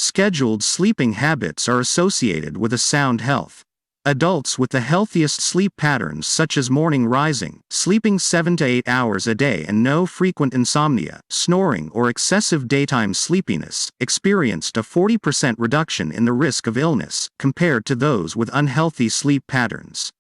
Scheduled sleeping habits are associated with a sound health. Adults with the healthiest sleep patterns, such as morning rising, sleeping 7 to 8 hours a day, and no frequent insomnia, snoring, or excessive daytime sleepiness, experienced a 40% reduction in the risk of illness, compared to those with unhealthy sleep patterns.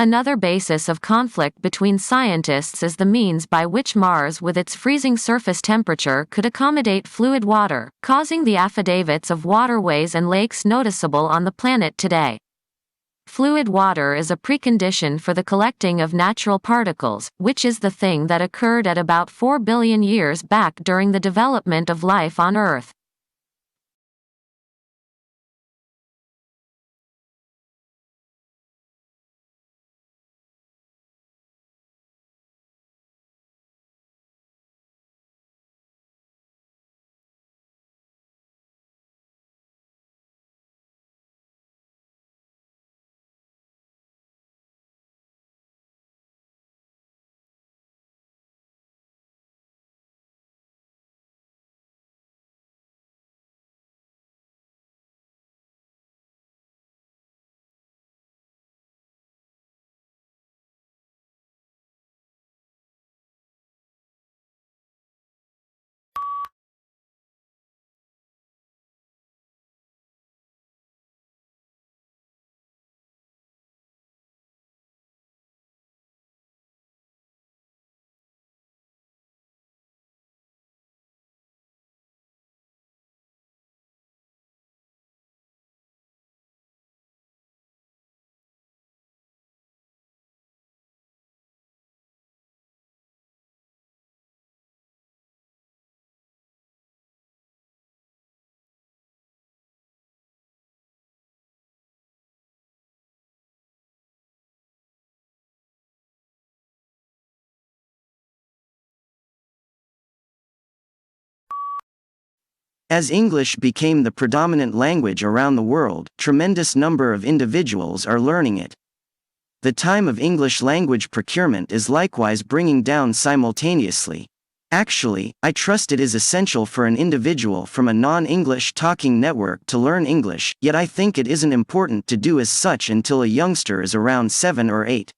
Another basis of conflict between scientists is the means by which Mars, with its freezing surface temperature, could accommodate fluid water, causing the affidavits of waterways and lakes noticeable on the planet today. Fluid water is a precondition for the collecting of natural particles, which is the thing that occurred at about 4 billion years back during the development of life on Earth. As English became the predominant language around the world, tremendous number of individuals are learning it. The time of English language procurement is likewise bringing down simultaneously. Actually, I trust it is essential for an individual from a non-English talking network to learn English, yet I think it isn't important to do as such until a youngster is around 7 or 8.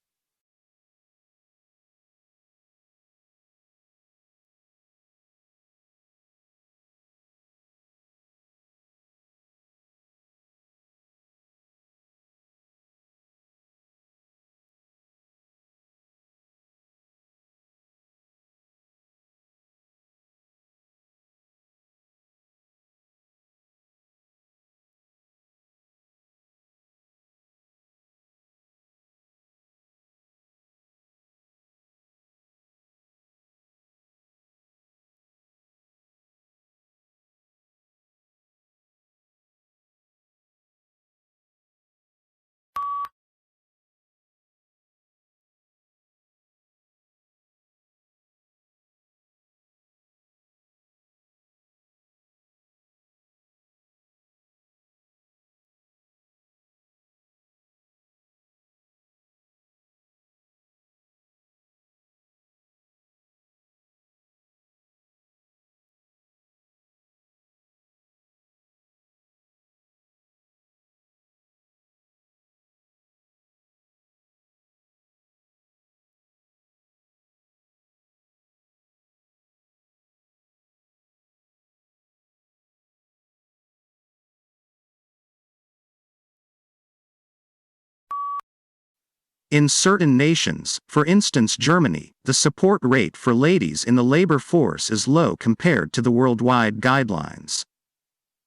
In certain nations, for instance Germany, the support rate for ladies in the labor force is low compared to the worldwide guidelines.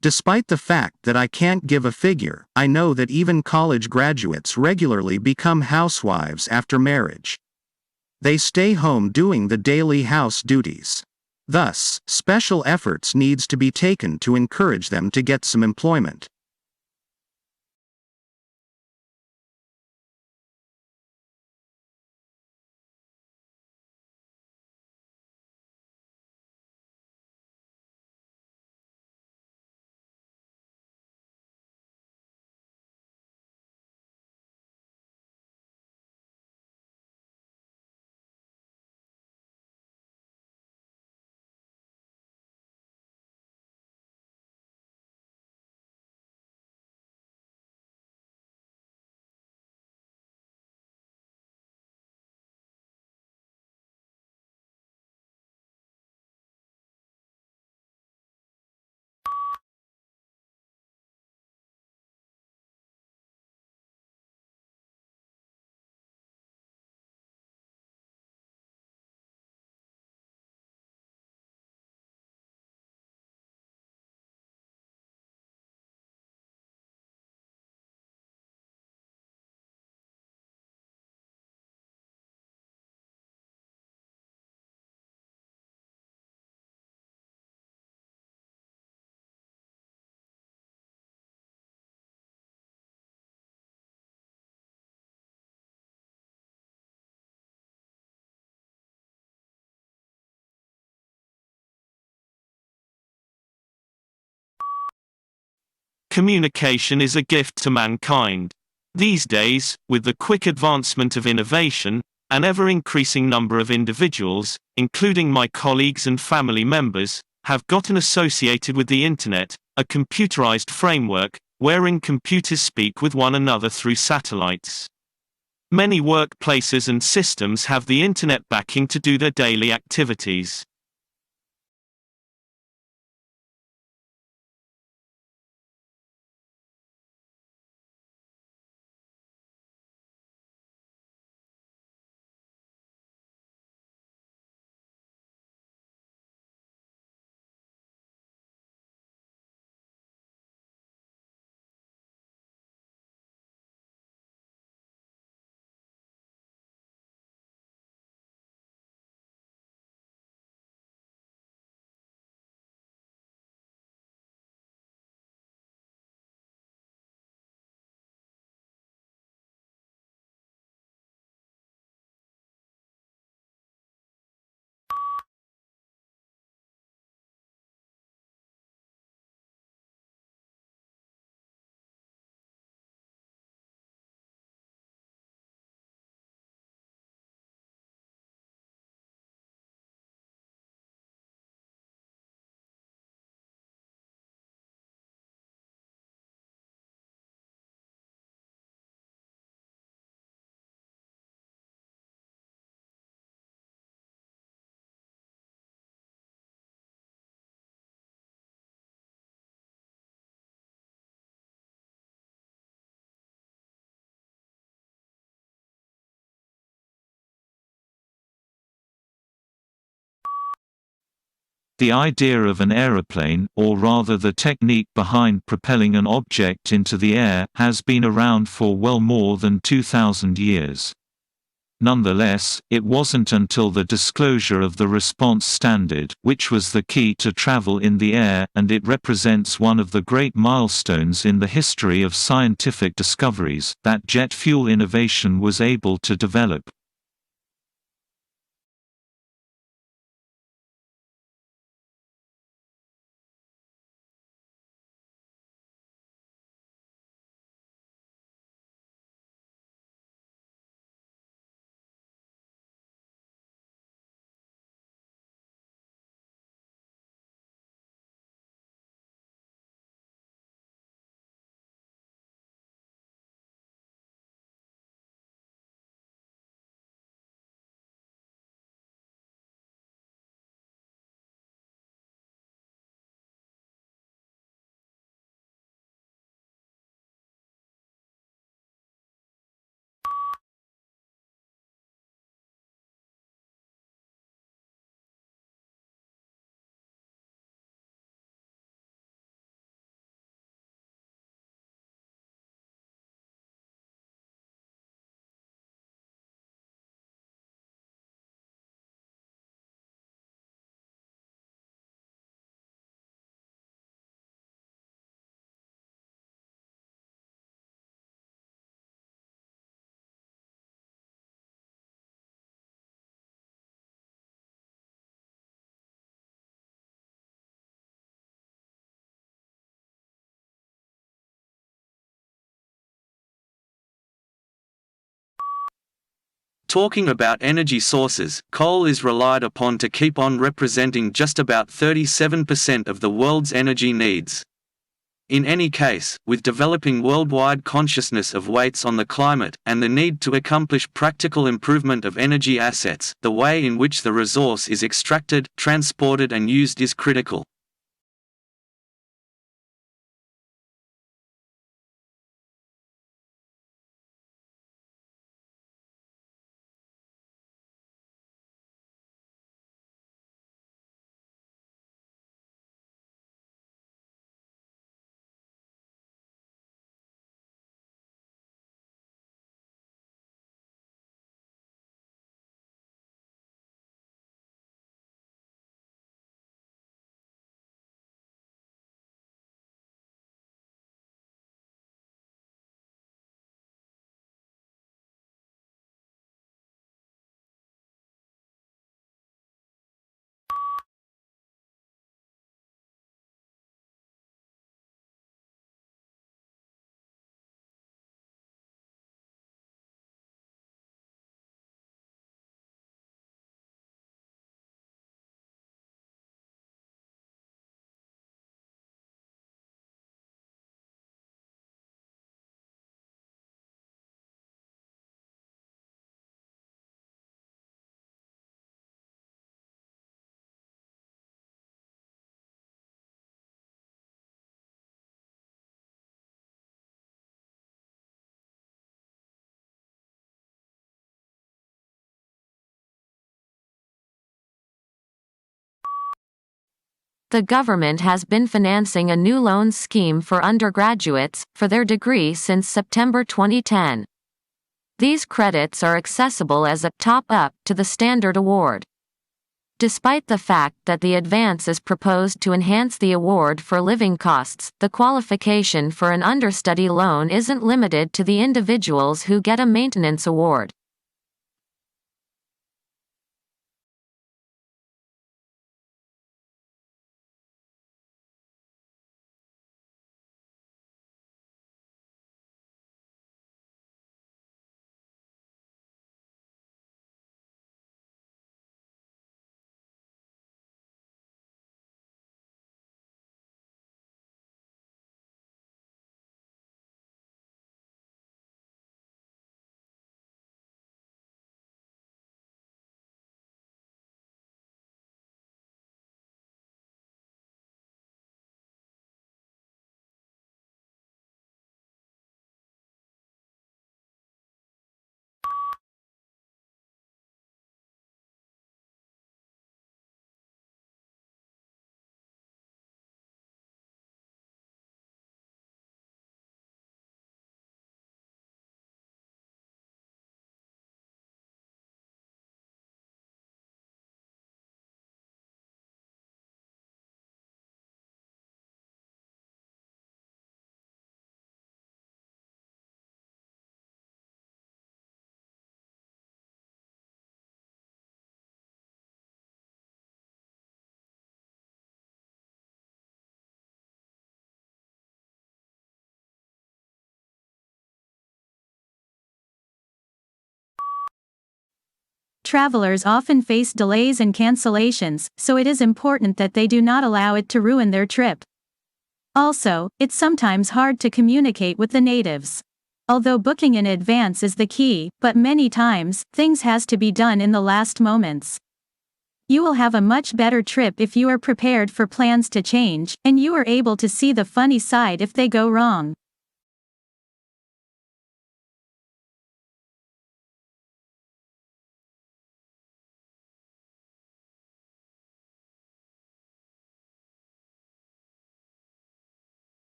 Despite the fact that I can't give a figure, I know that even college graduates regularly become housewives after marriage. They stay home doing the daily house duties. Thus, special efforts needs to be taken to encourage them to get some employment. Communication is a gift to mankind. These days, with the quick advancement of innovation, an ever-increasing number of individuals, including my colleagues and family members, have gotten associated with the Internet, a computerized framework, wherein computers speak with one another through satellites. Many workplaces and systems have the Internet backing to do their daily activities. The idea of an aeroplane, or rather the technique behind propelling an object into the air, has been around for well more than 2,000 years. Nonetheless, it wasn't until the disclosure of the response standard, which was the key to travel in the air, and it represents one of the great milestones in the history of scientific discoveries, that jet fuel innovation was able to develop. Talking about energy sources, coal is relied upon to keep on representing just about 37% of the world's energy needs. In any case, with developing worldwide consciousness of weights on the climate, and the need to accomplish practical improvement of energy assets, the way in which the resource is extracted, transported and used is critical. The government has been financing a new loan scheme for undergraduates, for their degree since September 2010. These credits are accessible as a top-up to the standard award. Despite the fact that the advance is proposed to enhance the award for living costs, the qualification for an understudy loan isn't limited to the individuals who get a maintenance award. Travelers often face delays and cancellations, so it is important that they do not allow it to ruin their trip. Also, it's sometimes hard to communicate with the natives. Although booking in advance is the key, but many times, things has to be done in the last moments. You will have a much better trip if you are prepared for plans to change, and you are able to see the funny side if they go wrong.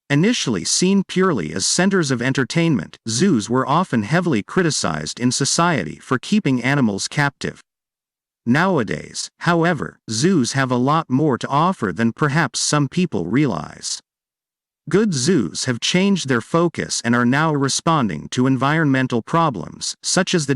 Initially seen purely as centers of entertainment, zoos were often heavily criticized in society for keeping animals captive. Nowadays, however, zoos have a lot more to offer than perhaps some people realize. Good zoos have changed their focus and are now responding to environmental problems, such as the